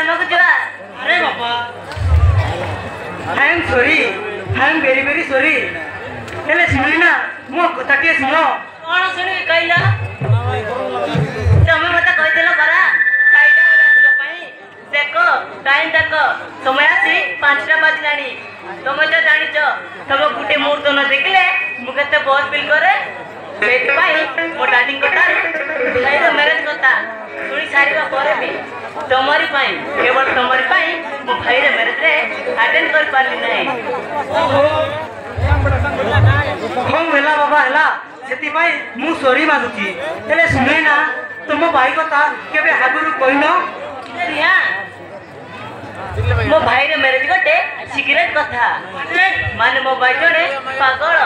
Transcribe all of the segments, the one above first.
प्रेमକୁ ଯିବା। अरे बाबा I am sorry I am very very sorry हेले सुनी ना मो कथा के सुनो कौन सुनी कहला तमे मते कहदेल परा साइटा वाला ଆସିବା ପାଇଁ देखो टाइम देखो समय आसी 5टा बाजलानी तमे तो जानिଛ तमे गुटे मुहूर्त न देखले मु केते बहुत फील करे सेति भाई मो डाडिंग कोटा भाईर मैरिज कथा सुनी सारीबा परे भी तमरी पाई केवल तमरी पाई मो भाईर मैरिज रे अटेंड कर पाली नहीं हो हेला बाबा हेला सेति भाई मु सॉरी मागुची हेले सुनै ना तुम भाई कथा केबे हागुरु कहिनो रिया मो भाई रे मैरिज गोटे सिक्रेट कथा माने मो भाई जोड़े पागल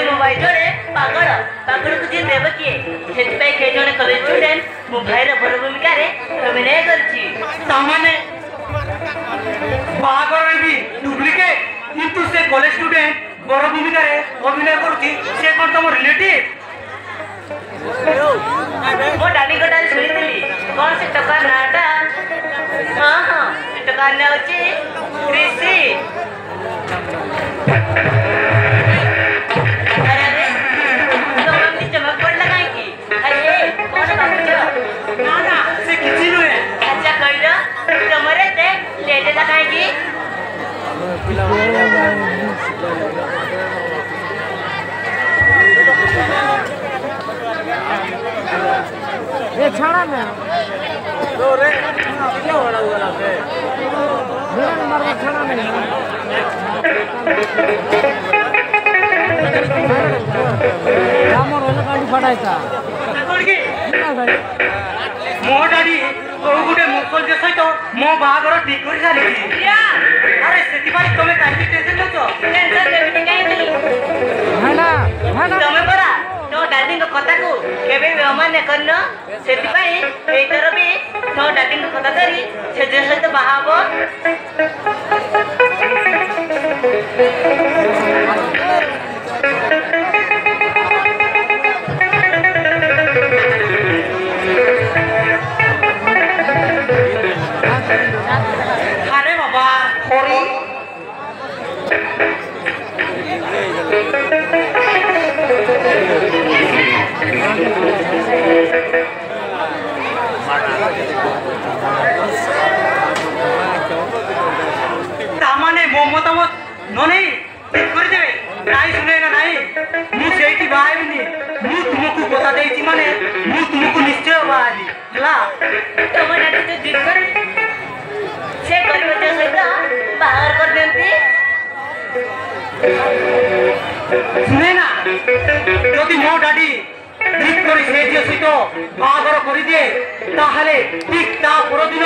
मो भाई जोड़े पागल पागल को जी देव किए सेति भाई के जोड़े कॉलेज स्टूडेंट मो भाई रे बड़ भूमिका रे अभिनय करछि ता माने पागल रे भी डुप्लीकेट किंतु से कॉलेज स्टूडेंट बड़ भूमिका रे अभिनय करूची से कोन तम रिलेटिव मो डाडी कोटा सुनितली कौन से टका नाटा हां हां टका ना होची कृषि अरे रे तो मम्मी चमक पड़ला काहे की अरे कौन बाबू जो ना ना से किछि नुए अच्छा कहलो तमरे ते लेटे ला काहे की ये छाड़ा में दो रे क्या हो रहा है मेरा नंबर में छाड़ा में रामर वाला गाड़ी फटायचा कोन की मो डाडी को गुटे मुकल जे सहित मो बागर ठीक करि सारी अरे सेति भाई तमे काहे टेंशन नछो टेंशन लेबी काहे हैना हैना तमे परा तो डाडी को कथा को केबे अमान्य करनो सेति भाई एतर भी तो डाडी को कथा करी से जे सहित बाहाबो अरे बाबा होरी तामाने मो मतामत ननै ठीक कर देबे नाइ सुने ना नाइ मु सेठी बाइबनी मु तुमको बता देइछि माने मु तुमको निश्चय बाइबी हला तम डाडी तो जिद कर से गरीब जे सहित बाहर कर देंती सुने ना যদি মো ডাডি ঠিক করে সে যে সহিত বাহাঘর করে দিয়ে তাহলে ঠিক তা পরদিন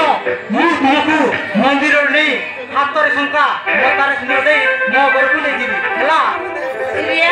মু তুমକୁ মন্দির নেই হাতরে শঙ্কা মতারে সুন্দর দেই মো ঘরକୁ নেই দিবি হলা रिया